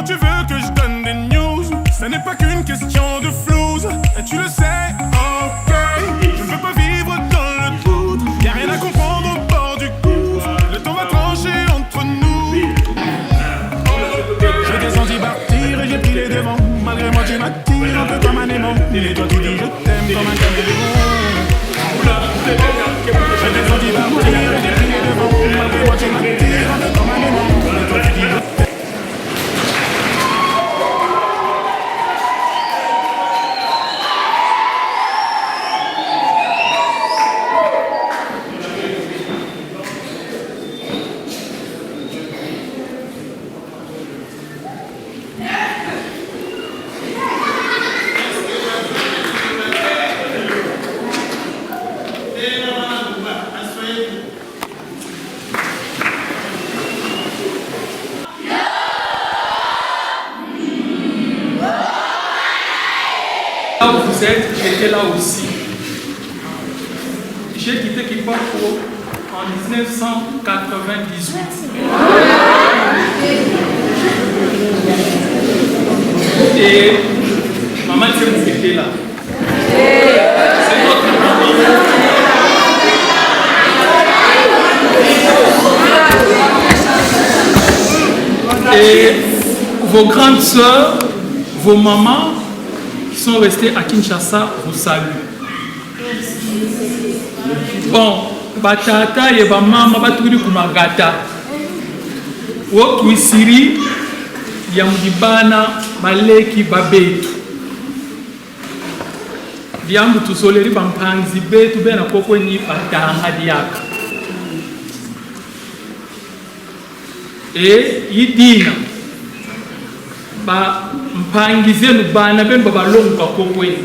tu veux que je donne des news? Ce n'est pas qu'une question de flouze, et tu le sais, ok. Je ne veux pas vivre dans le doute, y'a rien à comprendre au bord du gouffre. Le temps va trancher entre nous. Je t'ai senti partir et j'ai pris les devants. Malgré moi tu m'attires un peu comme un aimant. Et toi tu dis je t'aime comme un caméléon. Je t'ai senti partir et j'ai pris les devants. Malgré moi tu m'attires un peu comme un aimant. Et toi tu dis je t'aime. Là où vous êtes, j'étais là aussi. J'ai quitté Kipako en 1998. Et maman Tchemou était là. C'est notre maman. Et vos grandes sœurs, vos mamans, sont restés à Kinshasa, vous saluent. Bon, batata et maman baturi kumagata. Wo Siri yamudibana maleki babetu. Diambu tusoleri bampanzi betu bena koko ni batanga diaka. Et yidina ba mpangize lubana ben babalonga kokwe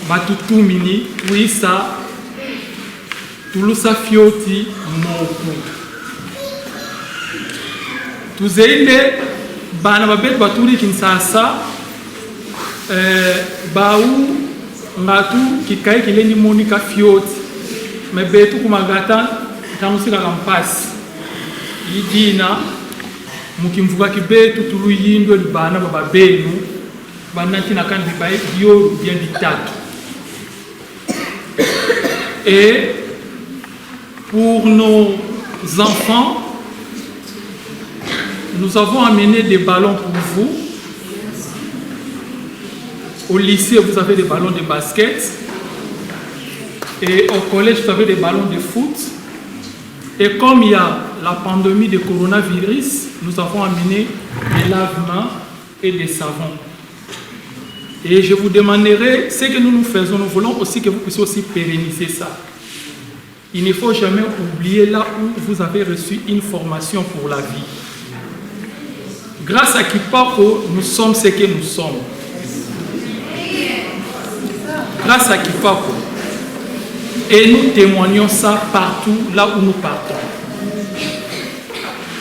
batutumini tuisa tulusa fioti moku tuzeinde bana babet baturi Kinshasa bau ngatu kikai kileni monika fioti mebetu kumagata tamusika kampasi yidina mukimvuga kibetu tuluyindwe libana baba benu banati nakandi bae bio bien ditatu. Et pour nos enfants, nous avons amené des ballons pour vous. Au lycée, vous avez des ballons de basket. Et au collège, vous avez des ballons de foot. Et comme il y a la pandémie de coronavirus, nous avons amené des lave-mains et des savons. Et je vous demanderai, ce que nous faisons, nous voulons aussi que vous puissiez aussi pérenniser ça. Il ne faut jamais oublier là où vous avez reçu une formation pour la vie. Grâce à Kipako, nous sommes ce que nous sommes. Grâce à Kipako. Et nous témoignons ça partout là où nous partons.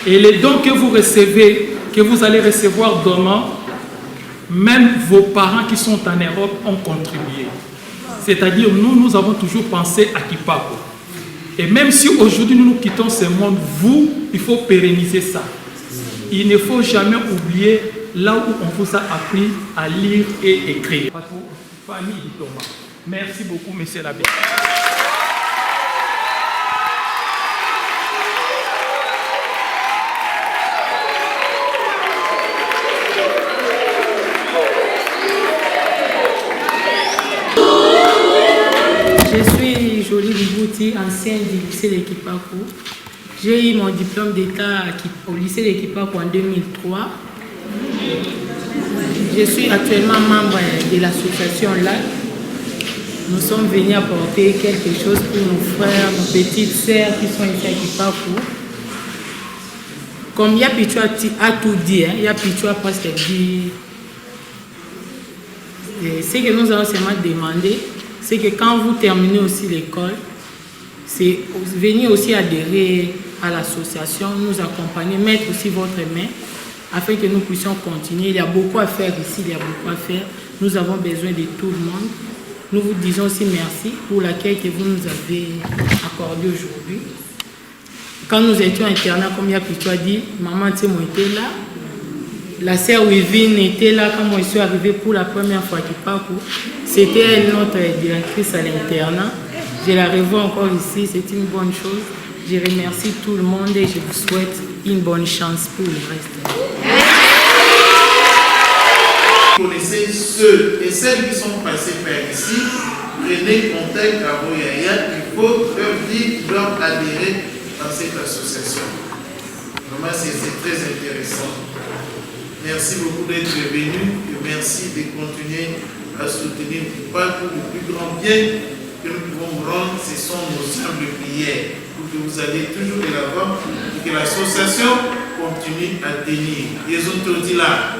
Et les dons que vous recevez, que vous allez recevoir demain, même vos parents qui sont en Europe ont contribué. C'est-à-dire, nous avons toujours pensé à Kipako. Et même si aujourd'hui nous quittons ce monde, vous, il faut pérenniser ça. Il ne faut jamais oublier là où on vous a appris à lire et écrire. Famille de Thomas. Merci beaucoup, monsieur l'abbé. Je suis Jolie Libouti, ancienne du lycée de Kipako. J'ai eu mon diplôme d'état au lycée de Kipako en 2003. Je suis actuellement membre de l'association LAC. Nous sommes venus apporter quelque chose pour nos frères, nos petites sœurs qui sont ici à Kipako. Comme Yapichua a tout dit, Yapichua a presque dit. Ce que nous allons seulement demander, c'est que quand vous terminez aussi l'école, c'est venir aussi adhérer à l'association, nous accompagner, mettre aussi votre main afin que nous puissions continuer. Il y a beaucoup à faire ici, il y a beaucoup à faire. Nous avons besoin de tout le monde. Nous vous disons aussi merci pour l'accueil que vous nous avez accordé aujourd'hui. Quand nous étions internats, comme Yapitou a dit, maman Timo était là. La sœur Wivine était là quand moi je suis arrivée pour la première fois à Kipaku. C'était elle, notre directrice à l'internat. Je la revois encore ici, c'est une bonne chose. Je remercie tout le monde et je vous souhaite une bonne chance pour le reste. Vous connaissez ceux et celles qui sont passés par ici, prenez contact à Royaya, il faut leur dire, leur adhérer à cette association. Vraiment, c'est très intéressant. Merci beaucoup d'être venu et merci de continuer à soutenir Kipaku. Le plus grand bien que nous pouvons rendre, ce sont nos simples prières pour que vous allez toujours de l'avant et que l'association continue à tenir. Ils ont tout dit là.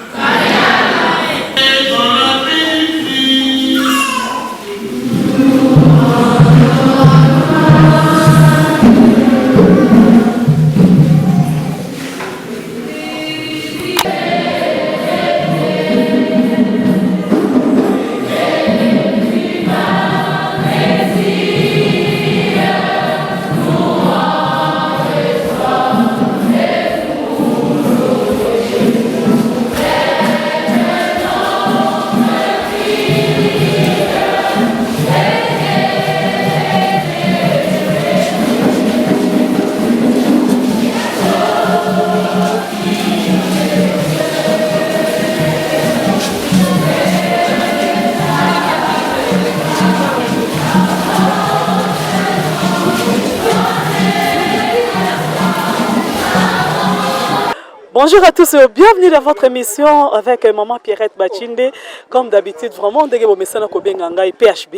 Bonjour à tous, bienvenue dans votre émission avec maman Pierrette Bachinde. Comme d'habitude, vraiment, on dirait que PHB,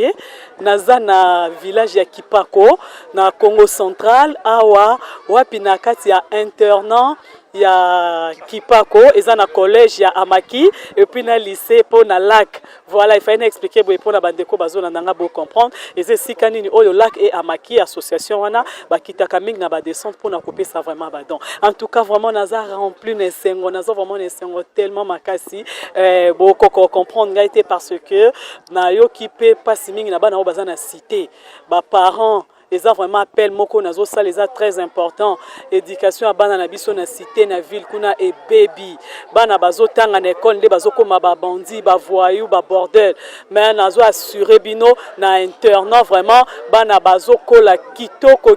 naza na village ya Kipako, na Congo central, awa, wapina kati ya internat ya Kipako, eza na collège ya Amaki, et puis na lycée pour na lac. Voilà, il fallait expliquer pour na bandeko bazo na nanga pour comprendre. Et c'est si kanini oyo lac et Amaki association wana ba kitaka mingi na ba descente pour na couper ça vraiment badon. En tout cas, vraiment naza rempli na sengo, naza vraiment na sengo tellement makasi beaucoup comprendre ngaité parce que na yo ki pe pas mingi na ba na baza na cité, ba parents les a vraiment appel moko nazo ça les a très important éducation à bana na biso na cité na ville kuna et baby bana bazo tanga na école nde bazo koma ba bandi ba voyou ba bordel mais nazo assurer bino na internat vraiment bana bazo kola kitoko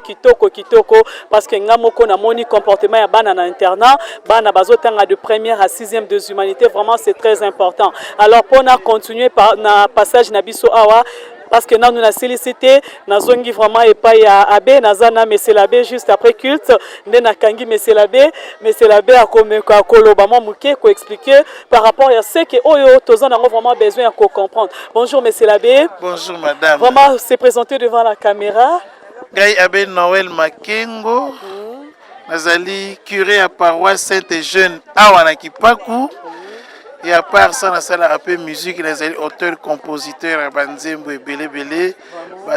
parce que nga moko na moni comportement ya bana na internat bana bazo tanga de première à 6e des humanités vraiment c'est très important. Alors pour na continuer par na passage na biso awa parce que nous avons sollicité, nous avons vraiment et à Abbé, nous avons Monsieur l'abbé juste après culte, nous avons Monsieur l'abbé a comme Kolobama Mouké pour expliquer par rapport à ce que nous avons vraiment besoin de comprendre. Bonjour Monsieur l'abbé. Bonjour madame. Vraiment se présenter devant la caméra. Gai Abbé Noël Makengo, nazali curé à paroisse Sainte-Jeune awa Kipaku. Et à part ça, on a rappelé musique, les auteurs, compositeurs, banzembo et belé,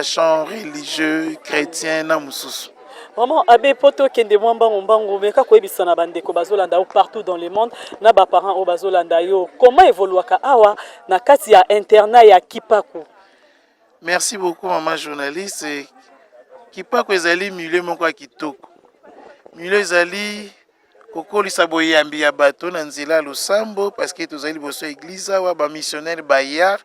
chants religieux, chrétiens, namoussous. Vraiment, Abbé Poto Kende Mwamba Mbango, mais quand il y a bandeko bazolanda partout dans le monde, na ba parents au bazolanda yo. Comment évolue ka awa na kati ya internat ya Kipaku? Merci beaucoup maman journaliste. Kipaku ezali milieu moko kitoko. Milieu ezali Koko lisaboye ambi ya bato na nzela losambo parce que tozali boso église wa ba missionnaire bayar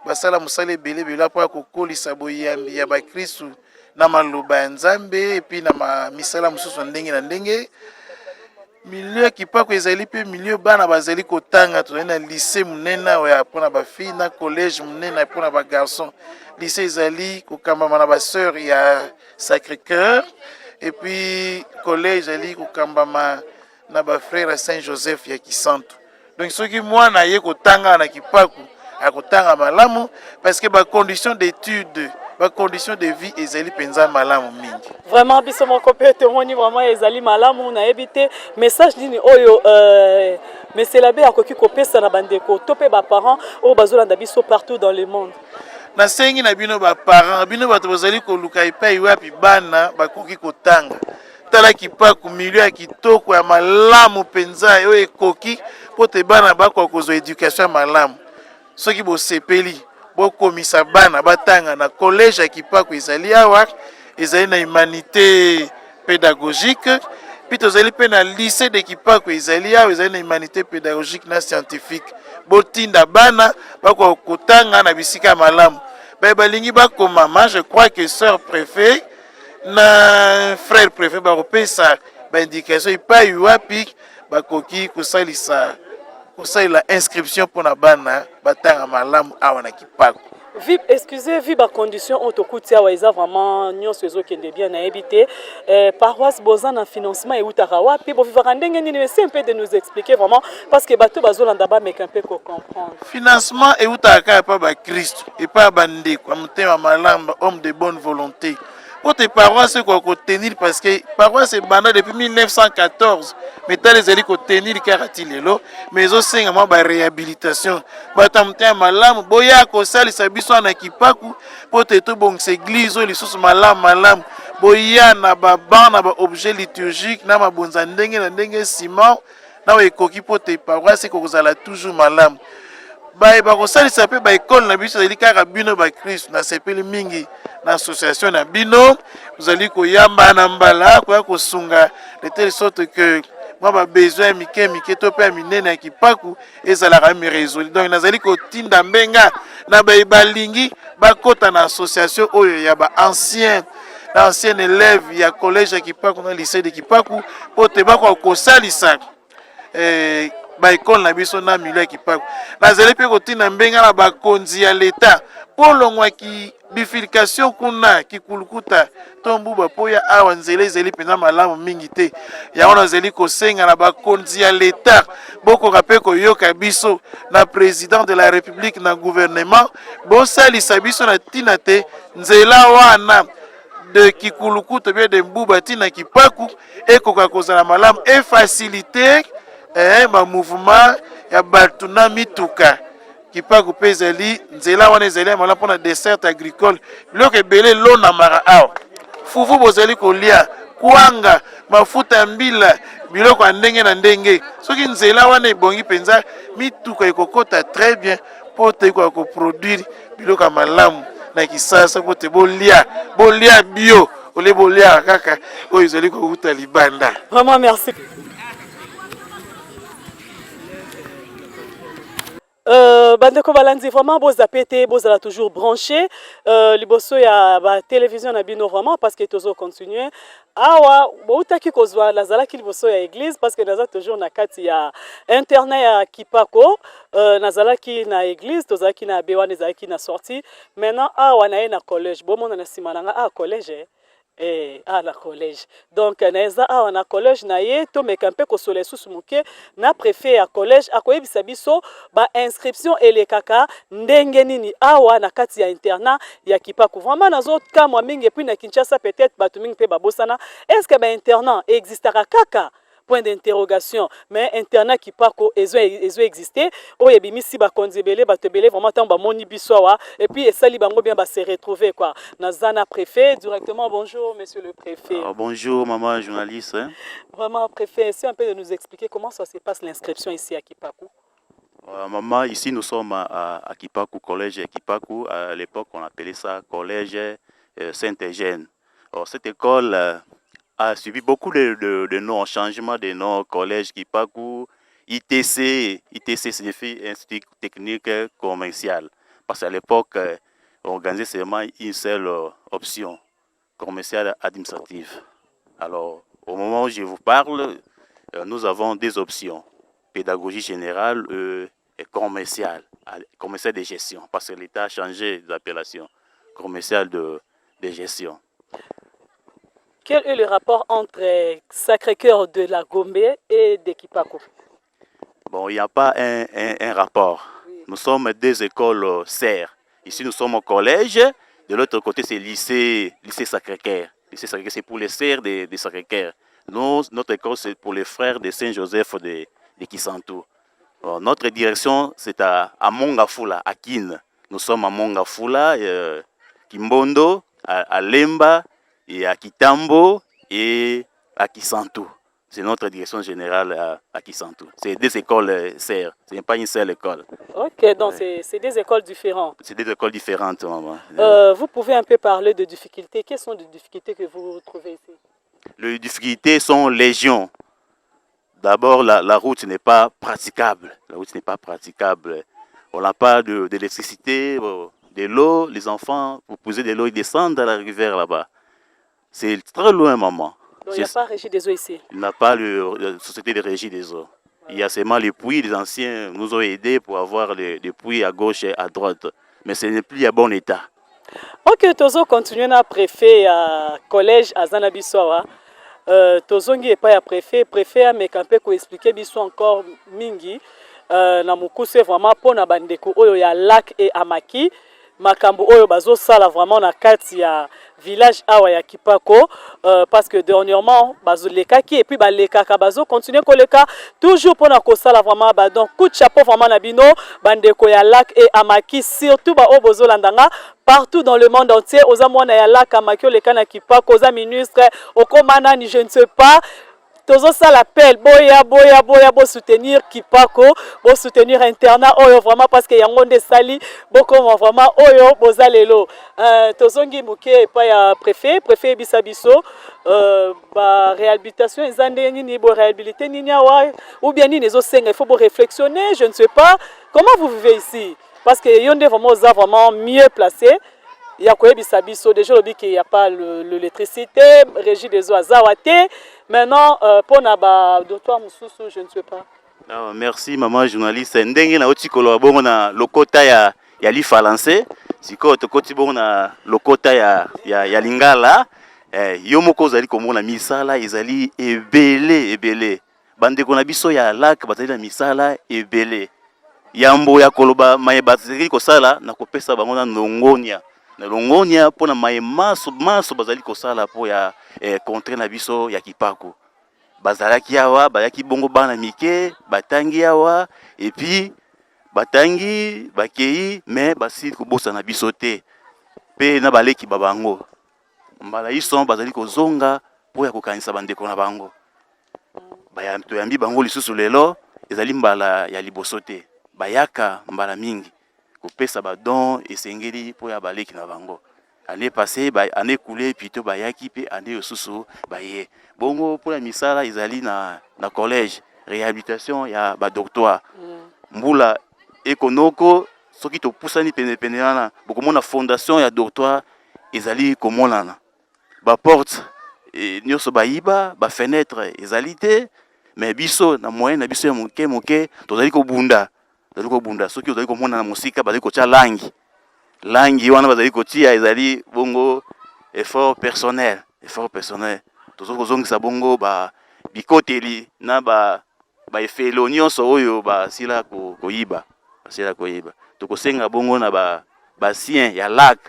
basala musale belé pour koko lisaboye ambi ya ba Kristu na maloba nzambe et puis na ma misala mususu ndenge na ndenge. Milieu Kipaku ezali pe milieu bana bazali kotanga tozali na lycée munena ya pona ba fille na collège munena pona ba garçon. Lycée ezali kokamba na ba sœur ya Sacré-Cœur et puis collège ezali kokamba na ba frère Saint-Joseph ya Kisantu. Donc ce qui moi na ye kotanga na Kipaku akotanga malamu parce que ba condition d'études, ba condition de vie ezali penza malamu mingi. Vraiment biso moko pe témoigner vraiment ezali malamu na ebité message nini oyo Monsieur l'abbé akoki kopesa na bandeko topé ba parents o bazolanda biso partout dans le monde. Na sengi na bino ba parents bino bato bazali ko luka ipai wapi bana bakoki kotanga. Tala Kipaku milieu ya kitoko ya malamu penza yo ekoki po te bana bako kozo éducation malamu soki bo sepeli bo komisa bana batanga na collège ya Kipaku ezali awa ezali na humanité pédagogique. Puis tozali pe na lycée de Kipako ezali awa ezali na humanité pédagogique na scientifique. Botinda bana bako kotanga na bisika malamu. Balingi bakomama, je crois que sœur préfet na frère préfet bakopesa indication epai wapi bakoki kosalisa la inscription pour na bana batanga malamu awa na Kipako. Excusez, vu les conditions, on te coûte vraiment nous sommes bien habité. Paroisse Bozan en financement et Outarawa. Puis pour vivre en dengue, c'est un peu de nous expliquer vraiment parce que bateau bazol ndaba mais un peu comprendre. Financement et Outaka pas ba Christ et pas bandé comme thème malamba homme de bonne volonté. Pour tes paroisses quoi tenir parce que paroisse est bandée depuis 1914. Mais t'as les élites tenir karatilelo mais aussi vraiment ba réhabilitation. Batamte malam boya ko sali sabiso na Kipaku pour te tout bon église les sous malam boya na ba na ba objet liturgique na mabonza ndenge na ndenge ciment na ekoki pour tes paroisses ko kozala toujours malam. Ba kosalisa pe ba école na biso ezali kaka bino ba Christ na sepeli mingi na association na bino vous allez koyamba na mbala ko kosunga de telle sorte que moi ba besoin mike to pe minene na Kipaku ezalaka mi résolu donc nazali kotinda mbenga na balingi bakota na association oyo ya ba ancien élève ya collège ya Kipaku na lycée de Kipaku po te bako kosalisa ba école na biso na milieu Kipaku nazali pe kotina mbenga na bakonzi ya l'état po longwa ki bifurcation kuna kikulukuta tombuba poya awa nzela ezeli pena malamu mingi te yango nazali kosenga na bakonzi ya l'état bokoka pe koyoka biso na président de la république na gouvernement bosalisa biso na tina te nzela wana de kikulukuta bien de mbuba tina Kipaku ekoka kozala malamu et faciliter ma mouvement ya bato na mituka Kipaku pe ezali nzela wana ezali malamu mpona dessert agricole biloko ebele lo na mara awa fufu bozali kolia kwanga mafuta ya mbila biloko ya ndenge na ndenge soki nzela wana ebongi mpenza mituka ekokota très bien mpo te ekoka koproduire biloko ya malamu na kisasa mpo te bolia bio ole bolia kaka oyo ezali kokuta libanda. Vraiment merci. Bandeko balandi vraiment boza pété boza toujours branché liboso ya ba télévision na bino vraiment parce que tozo continuer awa boutaki kozwa lazalaki liboso ya église parce que naza toujours na kati ya internet ya Kipako nazalaki na église tozalaki na bewana ezalaki na sortie maintenant awa na ye na collège bomona na simananga collège à la collège donc naeza awa na collège na ye to mekampe ko sole susu muke na préfet ya collège akoyebisa biso ba inscription elekaka ndenge nini awa na kati ya internat ya Kipaku vraiment nazo kamwa mingi puis na Kinshasa peut-être batu mingi pe babosana est-ce que ba internat existera kaka point d'interrogation mais internat Kipaku ezo exister oye bimisi ba konzebele batebele vraiment tant ba moni biswa et puis esali bango bien ba se retrouver quoi nazana préfet directement bonjour monsieur le préfet. Bonjour maman journaliste. Vraiment préfet essaie un peu de nous expliquer comment ça se passe l'inscription ici à Kipaku. Maman ici nous sommes à Kipaku collège Kipaku à l'époque on appelait ça collège Saint-Eugène. Cette école a subi beaucoup de noms, changement de noms, collège Kipaku, ITC signifie Institut Technique Commercial. Parce qu'à l'époque, on organisait seulement une seule option, commerciale administrative. Alors, au moment où je vous parle, nous avons des options, pédagogie générale et commerciale de gestion, parce que l'État a changé d'appellation, commerciale de gestion. Quel est le rapport entre Sacré-Cœur de la Gombe et de Kipaku? Bon, il n'y a pas un rapport. Oui. Nous sommes deux écoles sœurs. Ici, nous sommes au collège. De l'autre côté, c'est lycée Sacré-Cœur. Lycée Sacré-Cœur, c'est pour les sœurs de Sacré-Cœur. Notre école, c'est pour les frères de Saint-Joseph de Kisantu. Bon, notre direction, c'est à Mongafula, à Kin. Nous sommes à Mongafula, Kimbondo, à Lemba, et à Kitambo et à Kisantu. C'est notre direction générale à Kisantu. C'est des écoles sœurs, ce n'est pas une seule école. Ok, donc c'est des écoles différentes. C'est des écoles différentes, maman. Vous pouvez un peu parler de difficultés. Quelles sont les difficultés que vous trouvez ici? les difficultés sont légion. D'abord, la route n'est pas praticable. La route n'est pas praticable. On n'a pas d'électricité, de l'eau. Les enfants, pour poser de l'eau, ils descendent à la rivière là-bas. C'est très loin, maman. Donc, il n'y a pas régie des eaux ici. Il n'y a pas de société de régie des eaux. Il y a seulement les puits. Les anciens nous ont aidés pour avoir les puits à gauche et à droite. Mais ce n'est plus à bon état. Ok, tozo continuer na préfet à collège à Zanabisoa. Tozongi et pas à préfet a mekampe ko expliquer biso encore mingi na mukuse vraiment pour na bandeko oyo ya lac et amaki makambo oyo bazo sala vraiment na kati ya village awa ya Kipako parce que dernièrement bazo lekaki et puis ba lekaka bazo continuer ko leka toujours pour na ko sala vraiment ba donc coup de chapeau vraiment na bino bandeko ya lac et amaki surtout ba obozo landanga partout dans le monde entier aux amwana ya lac amaki leka na Kipako aux ministre au komana ni je ne sais pas tozo ça l'appel boya soutenir Kipako bo soutenir internat oyo vraiment parce que yango nde sali boko vraiment oyo bozalelo tozongi muke pa ya préfet bisabiso ba réhabilitation ezande nini bo réhabiliter nini wa ou bien nini zo senga il faut bo réflexionner je ne sais pas comment vous vivez ici parce que yonde vraiment mieux placé. Il y a quoi bisabiso déjà le qu'il y a pas l'électricité régie des eaux à Zawate maintenant pour naba docteur Moussoussou je ne sais pas. Non, merci maman journaliste ndenge na otikolo bongo na lokota ya lifa lancé siko tokoti bongo na lokota ya lingala yo moko zali komona misala ezali ebele bandeko na biso ya lac bazali na misala ebele yambo ya koloba maye bazali kosala na kopesa bango na nongonia na longonia pona maye maso bazali kosala po ya contre na biso ya Kipako bazalaki awa bayaki bongo bana mike batangi awa et puis batangi bakei mais basi kobosa na biso te pe na baleki babango mbala iso bazali kozonga po ya kokanisa bandeko na bango bayanto yambi bango lisusu lelo ezali mbala ya liboso te bayaka mbala mingi kopesa badon esengeli po ya baleki na bango année passée année coulée plutôt bayaki pe année osusu baye bongo pour la misala ezali na collège réhabilitation ya ba docteur mbula ekonoko soki to pusani pene wana bokomona fondation ya docteur ezali komonana ba porte nyoso bayiba ba fenêtre ezali te mais biso na moyen na biso ya moke tozali kobunda soki ozali komona na musika bazali kotia langi wana bazali kotia ezali bongo effort personnel tozo kozongisa bongo ba bikoteli na ba efelo nyonso oyo basila koyiba tokosenga bongo na ba sien ya lac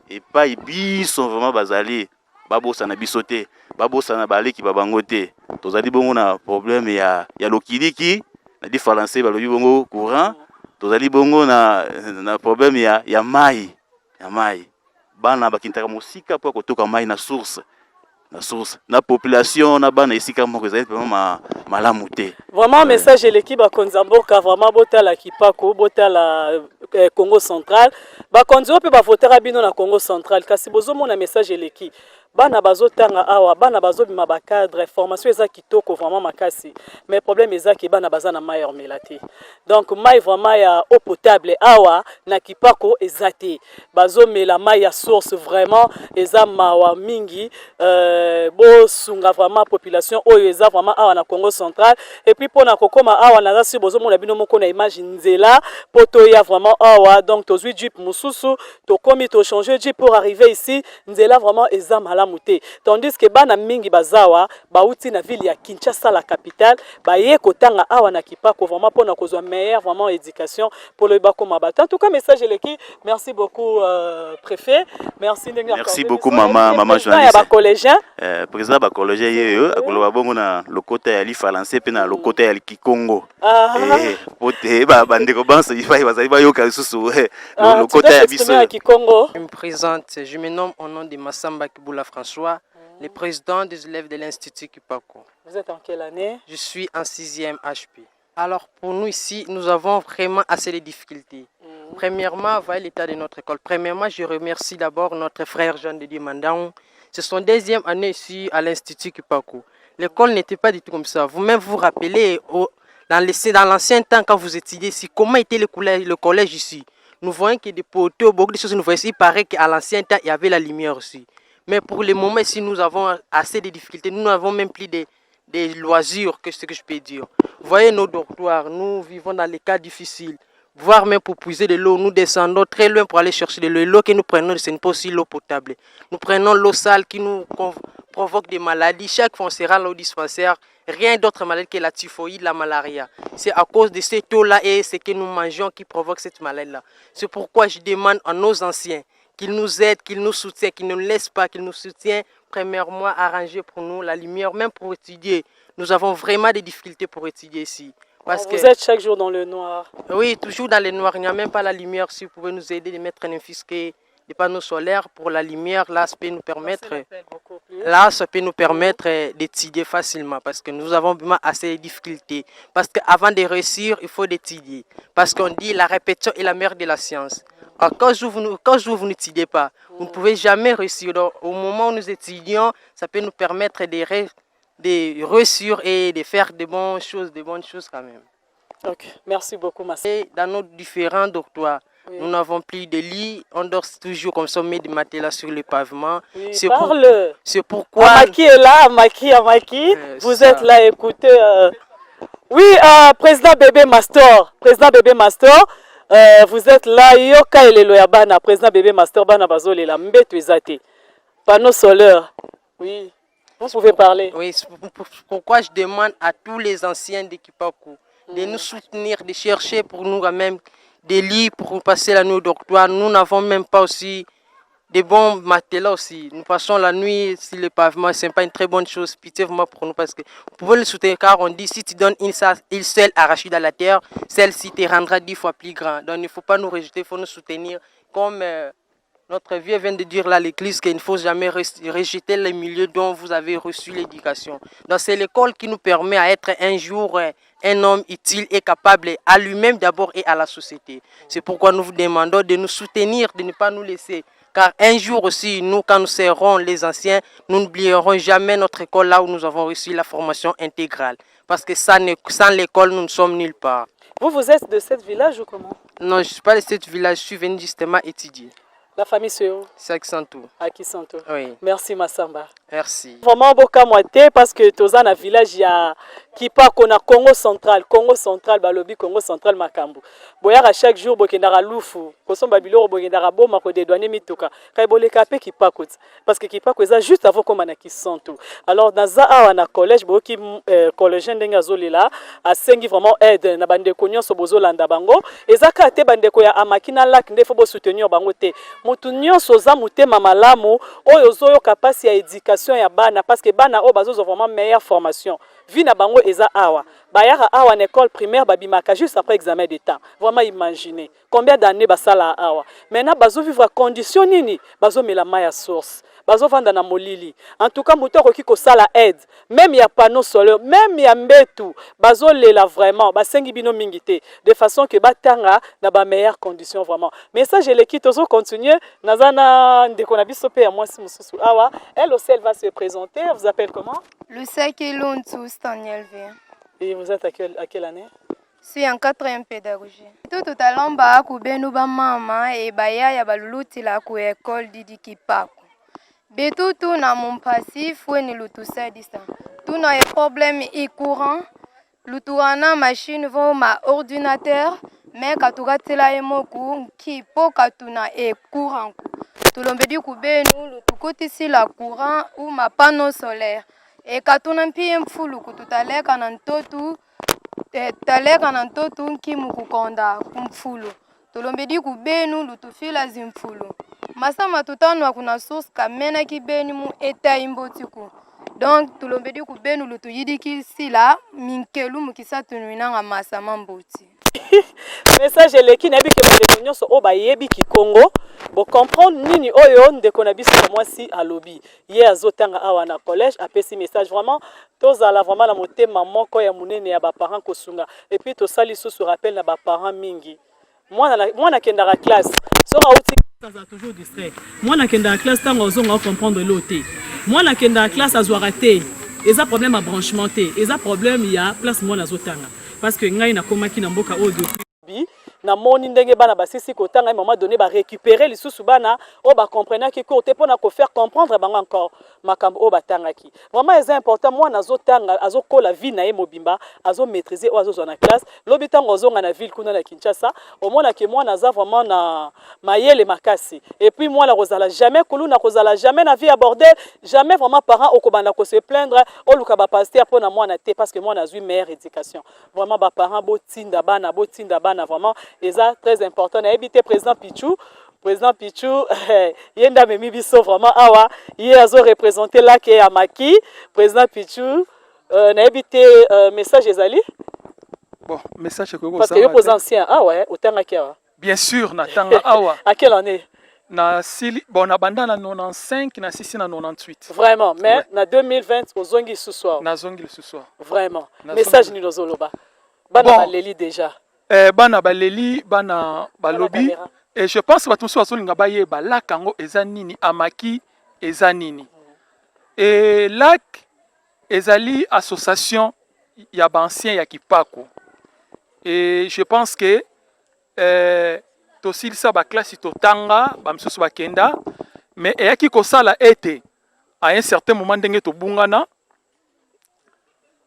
epai biso vraiment bazali babosa na biso te babosa na baleki babango te tozali bongo na problème ya lokiliki na di français balobi bongo courant tozali bongo na problème ya mai bana bakintaka mosika po kotoka mai na source na population na bana esika moko ezali vraiment malamu te vraiment message l'équipe à Konzamboka vraiment botala Kipako botala Congo central bakonzi ope ba voter bino na Congo central kasi bozomona message l'équipe bana bazotanga awa bana bazobima ba cadre formation eza kitoko vraiment makasi mais problème eza ki bana bazana mai melate donc mai vraiment ya eau potable awa na Kipako ezate bazomela mai ya source vraiment eza mawa mingi bo sunga vraiment population oyo eza vraiment awa na Congo central et puis pona kokoma awa na zasi bozomona bino moko na image nzela poto ya vraiment awa donc tozui jeep mususu to komi to changer jeep pour arriver ici nzela vraiment eza malamuté tandis que bana mingi bazawa bauti na ville ya Kinshasa la capitale baye kotanga awa na Kipako vraiment pona kozwa meilleure vraiment éducation pour le bakoma bata en tout cas message leki merci beaucoup préfet merci beaucoup maman journaliste ba collégien président ba collégien yeyo akoloba bongo na lokota ya lifa lancé pe na lokota ya Kikongo pote bandeko banso ifai bazali bayoka lisusu lokota ya biso Kikongo. Je me présente, je me nomme au nom de Massamba Kiboula François, le président des élèves de l'Institut Kipako. Vous êtes en quelle année? Je suis en 6e HP. Alors pour nous ici, nous avons vraiment assez de difficultés. Premièrement, voyez l'état de notre école. Premièrement, je remercie d'abord notre frère Jean de Dimandan. C'est son deuxième année ici à l'Institut Kipaku. L'école n'était pas du tout comme ça. Vous-même vous rappelez, dans l'ancien temps, quand vous étudiez ici, comment était le collège ici? Nous voyons qu'il y a des poteaux, beaucoup de choses. Nous voyons ici, il paraît qu'à l'ancien temps, il y avait la lumière aussi. Mais pour le moment, ici, nous avons assez de difficultés. Nous n'avons même plus des loisirs, que ce que je peux dire. Vous voyez nos dortoirs, nous vivons dans des cas difficiles. Voire même pour puiser de l'eau, nous descendons très loin pour aller chercher de l'eau. L'eau que nous prenons, ce n'est pas aussi l'eau potable. Nous prenons l'eau sale qui nous provoque des maladies. Chaque fois on se rend au dispensaire, rien d'autre maladie que la typhoïde, la malaria. C'est à cause de cette eau-là et ce que nous mangeons qui provoque cette maladie-là. C'est pourquoi je demande à nos anciens qu'ils nous aident, qu'ils nous soutiennent, qu'ils ne nous laissent pas, qu'ils nous soutiennent. Premièrement, arranger pour nous la lumière, même pour étudier. Nous avons vraiment des difficultés pour étudier ici. Vous êtes chaque jour dans le noir? Oui, toujours dans le noir. Il n'y a même pas la lumière. Si vous pouvez nous aider de mettre un infisqué des panneaux solaires pour la lumière, là, ça peut nous permettre, d'étudier facilement parce que nous avons vraiment assez de difficultés. Parce qu'avant de réussir, il faut d'étudier. Parce qu'on dit la répétition est la mère de la science. Alors, quand vous n'étudiez pas, vous ne pouvez jamais réussir. Donc, au moment où nous étudions, ça peut nous permettre de réussir et de faire de bonnes choses quand même. Ok, merci beaucoup, Massa. Et dans nos différents dortoirs, nous n'avons plus de lits, on dort toujours comme ça, on met des matelas sur le pavement. Oui, c'est pourquoi... Amaki est là, Amaki, vous êtes là, écoutez. Oui, président Bébé Mastor, vous êtes là, Yoka et Loyabana, président Bébé Mastor, Bana Bazole, la Mbeto Ezate. Panneau solaire, oui. Vous pouvez parler. Oui, c'est pourquoi je demande à tous les anciens de Kipaku de nous soutenir, de chercher pour nous même des lits pour passer la nuit au dortoir. Nous n'avons même pas aussi des bons matelas aussi. Nous passons la nuit sur le pavement, ce n'est pas une très bonne chose. Pitié vraiment pour nous parce que vous pouvez le soutenir car on dit si tu donnes une seule arrachée dans la terre, celle-ci te rendra 10 fois plus grand. Donc il ne faut pas nous rejeter, il faut nous soutenir comme... Notre vieux vient de dire là à l'église qu'il ne faut jamais rejeter les milieux dont vous avez reçu l'éducation. Donc c'est l'école qui nous permet à être un jour un homme utile et capable à lui-même d'abord et à la société. C'est pourquoi nous vous demandons de nous soutenir, de ne pas nous laisser. Car un jour aussi, nous, quand nous serons les anciens, nous n'oublierons jamais notre école là où nous avons reçu la formation intégrale. Parce que sans l'école, nous ne sommes nulle part. Vous êtes de ce village ou comment? Non, je ne suis pas de ce village, je suis venu justement étudier. La famille c'est où? C'est à Kisantou. À Kisantou. Oui. Merci Massamba. Merci. Vraiment beaucoup moitié parce que toza na village ya Kipako na Congo central, balobi Congo central makambu. Boyaka chaque jour bokendara lufu, kosomba biloko bokendara boma ko dédouaner mituka. Kay boleka pe Kipako parce que Kipako eza juste avant comme na Kisantou. Alors dans za awa na collège boki collégien ndenga zolela asengi vraiment aide na bande konyo bozolanda bango ezaka te bande ko ya amakina lak ndefo bo soutenir bango te. Mutu nyonso za mutema malamu oyo zoyoka pasi ya éducation ya bana parce que bana o bazo vraiment meilleure formation. Vi na bango eza awa. Bayaka awa na école primaire babimaka juste après examen d'état. Vraiment imaginez combien d'années basala awa. Maintenant bazo vivre condition nini, bazo mela maya source. Bazo vanda na molili. En tout cas muto ko kiko sala aide. Même ya panneau solaire, même ya mbetu, bazo lela vraiment, basengi bino mingité de façon que batanga na ba meilleure condition vraiment. Mais ça je le quitte ozo continuer nazana ndeko na biso pe ya mwasi mususu awa. Elle aussi elle va se présenter. Elle vous appelle comment? Lusaki Luntu Staniel V. Et vous êtes à quelle année? Je suis en 4e pédagogie. Tout à l'heure, ba kubenu ba mama e baya ya baluluti la ku école Didi Kipaku. Betu tu na mon passif weni lutu sadisa. Tu na un problème et courant. Lutu ana machine vo ma ordinateur mais katugatela emoku ki po katuna e courant. Tu lombedi kubenu lutu kotisi la courant ou ma panneau solaire. Et katuna mpie mfulu kututaleka na ntotu taleka na ntotu nkimukukonda kumfulu. Tolombedi kubenu lutufila zimfulu. Masama tutanu akuna source kamena kibeni mu eta imbotiku. Donc tulombedi kubenu lutu yidiki sila minkelu mukisatu nuinanga masama mboti. Message leki na biki bande nyonso o ba yebi ki Congo bo comprendre nini oyo ndeko na biso moi si alobi ye azotanga awa na collège apesi message vraiment tozala vraiment la motema moko ya munene ya ba parents kosunga et puis to sali sous rappel na ba parents mingi mwana kendaka classe soka uti ça toujours distrait mwana kendaka classe tango ozonga comprendre l'auté mwana kendaka classe azwaka te eza problème à branchement te eza problème ya place mwana azotanga parce que ngai nakomaki na mboka oyo depuis na moni ndenge bana basisi kotanga moment donné ba récupérer lisusu bana o ba comprendre ki ko te pona ko faire comprendre bango encore makambo o batanga ki vraiment c'est important moi nazotanga azokola vie na ye mobimba azo maîtriser o azo na classe lobi tango zonga na ville kuna na Kinshasa au moins que moi naza vraiment na mayele makasi et puis moi la rozala jamais kuluna kozala jamais na vie aborder jamais vraiment parents okobanda ko se plaindre o luka ba pasteur pona moi na te parce que moi nazui meilleure éducation vraiment ba parents botinda bana vraiment et ça très important na éviter président Pichou yenda memi biso vraiment awa il a représenté là qui est à Maki président Pichou na éviter message ezali bon message que parce que les anciens ah ouais autant à kia bien sûr na tanga awa à quelle année na sili bon na banda na 95 na sisi na 98 vraiment mais ouais. Na 2020 ozongi ce soir na zongi ce soir vraiment message ni lozoloba bana baleli déjà bana baleli bana balobi et je pense que tout ça linga baye ba la kango ezanini amaki ezanini et lac ezali association ya bancien ya Kipako et je pense que tosil sa ba classe totanga ba msusu ba kenda mais eyaki kosala ete à un certain moment ndenge to bungana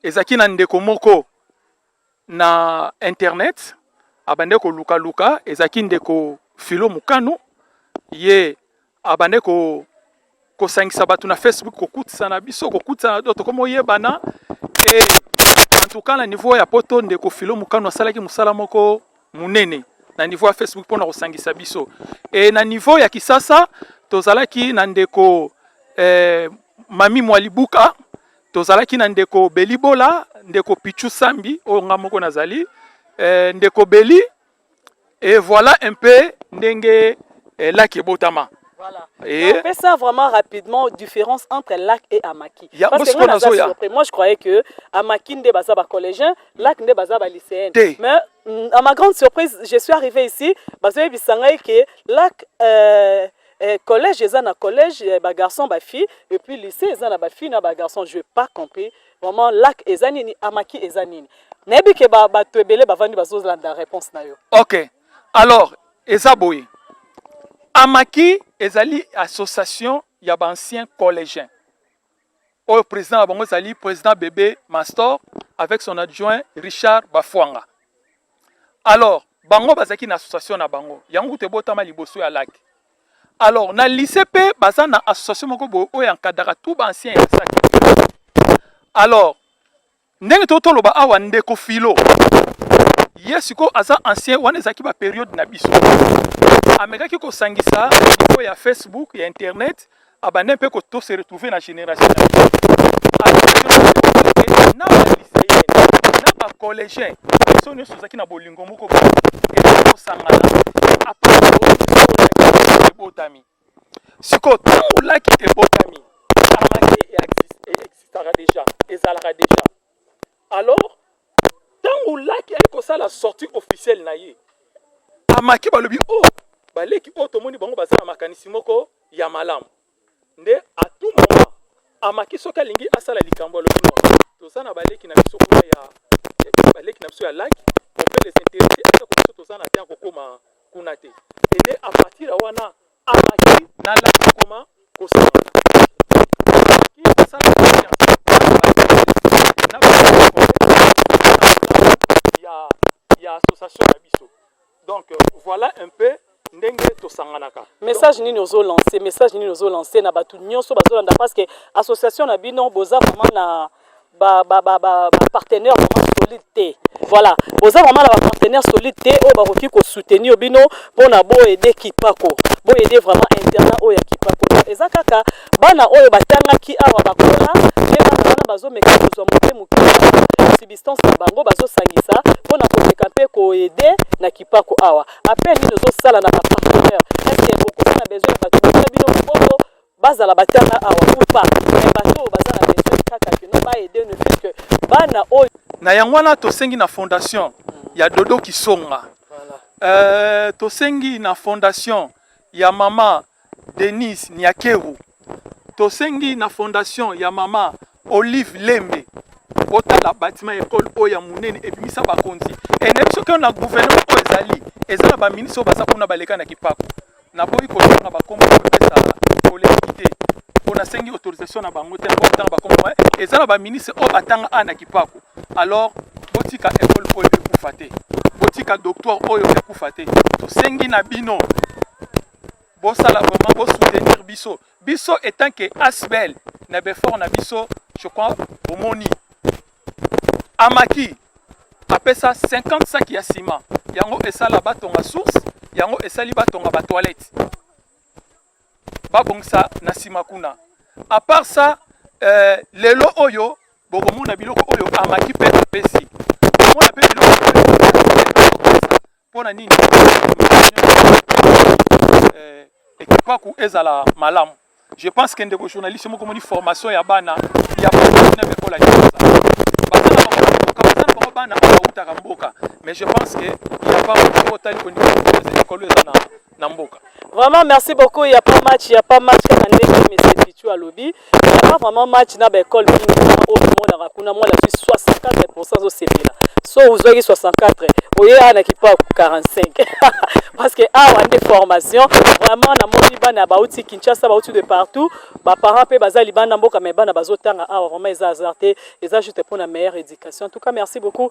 ezaki na ndeko moko na internet abande ko luka ezaki ndeko Filo Mukano ye abande ko sangisa batu na Facebook ko kutisa na biso ko kutisa na doto komo yebana et en tout cas na niveau ya poto ndeko Filo Mukano asalaki musala moko munene na niveau ya Facebook pona ko sangisa biso et na niveau ya kisasa tozalaki na ndeko Mami Mwalibuka tozalaki na ndeko Belibola ndeko Pichu Sambi o ngamoko nazali ndeko Beli et voilà un peu ndenge lac et botama. Voilà. Et on fait ça vraiment rapidement différence entre lac et amaki. Parce que moi je croyais que amaki n'était pas un collégien, lac n'était pas un lycéen. Mais à ma grande surprise, je suis arrivé ici parce que lac collège ils ont un collège ba garçon ba fille et puis lycée ils ont ba fille na ba garçon je vais pas compris vraiment lac ezanini amaki ezanini. Nebi ke ba tebele ba vandi ba zoza la réponse na yo. OK. Alors, Ezaboui, Amaki ezali association ya ancien collégien. Au président Abongo Zali, président Bébé Mastor, avec son adjoint Richard Bafouanga. Alors, Bango bazaki na association na Bango. Yango te botama liboso ya lac. Alors, na lycée P, baza na association moko bo o encadra tout ancien ya saki. Alors, ndenge totoloba awa ndeko Filo. Yes, ko aza ancien wana ezaki ba période na biso. Amekaki ko sangisa niveau ya Facebook, ya internet, abane pe ko to se retrouver na génération. Na ba lycéen, na ba collégien, so nyo sozaki na bolingo moko ko ko sangana. Après ko botami. Siko tango laki te botami. Amaki existera déjà, ezalera déjà. Alors tango laki ayiko sala sortie officielle na ye amaki balobi oh baleki o tomoni bango bazana makanisi moko ya malamu nde à tout moment amaki soki alingi asala likambo alobi non tozana baleki na biso kuna ya baleki na biso ya laki on peut les intéresser ata ko biso tozana te akokoma kuna te et nde à partir ya wana amaki na laki koma kosala ki asala il y a association d'Abisso. Donc voilà un peu ndenge to sanganaka. Message ni nozo lancer na batu nyonso bazolanda parce que association na bino boza vraiment na partenaire vraiment solide. Voilà, boza vraiment na partenaire solide o ba koki ko soutenir bino pona bo aider Kipako. Bo aider vraiment internat o ya Kipako. Ezakaka bana oyo batanga ki awa bakola et bana bazo meka zo motemu substance na bango bazo sangisa pona ko meka pe ko aider na Kipako awa. Appel ni nozo sala na partenaire. Est-ce que beaucoup na besoin ba tout bino poko bazala batanga awa ou pas. Mais bato bazala besoin kaka que no ba aider ne fait que bana oyo na yangwana to sengi na fondation ya Dodo Kisonga. tosengi na fondation ya mama Denise Nyakeru, tosengi na fondation ya mama Olive Lembe botala bâtiment école oya munene ebimisa bakonzi enebiso ke na gouvernement oyo ezali ezala ba ministre baza kuna baleka na kipako na boyi kolanga bakombo pesa collectivité pona sengi autorisation na bango te important bakombo ezala ba ministre oyo batanga ana kipako alors botika école oyo ekufa te botika docteur oyo ekufa te tosengi na bino bosala vraiment bo soutenir biso biso étant que Asbel na befort na biso je crois omoni Amaki apesa 50 sacs ya ciment yango esala batonga source yango esali batonga ba toilette babongisa na ciment kuna à part ça lelo oyo bokomona biloko oyo Amaki pe apesi bomona pe biloko pona nini ekipaku ezala malamu. Je pense que ndeko journaliste moko moni formation ya bana ya na bekola bana utaka mboka mais je pense que il y a pas autant de école na mboka. Vraiment merci beaucoup, il y a pas match quand mais c'est situé à lobby. Il y a pas vraiment match na école au monde na kuna moi la 64% au CP là. So vous avez 64, oye ana ki pas 45. Parce que on des formations vraiment na moni bana ba outi Kinshasa ba outi de partout, ba parents pe bazali bana mboka mais bana bazotanga vraiment ils azarté, ils ajoutent pour la meilleure éducation. En tout cas merci beaucoup.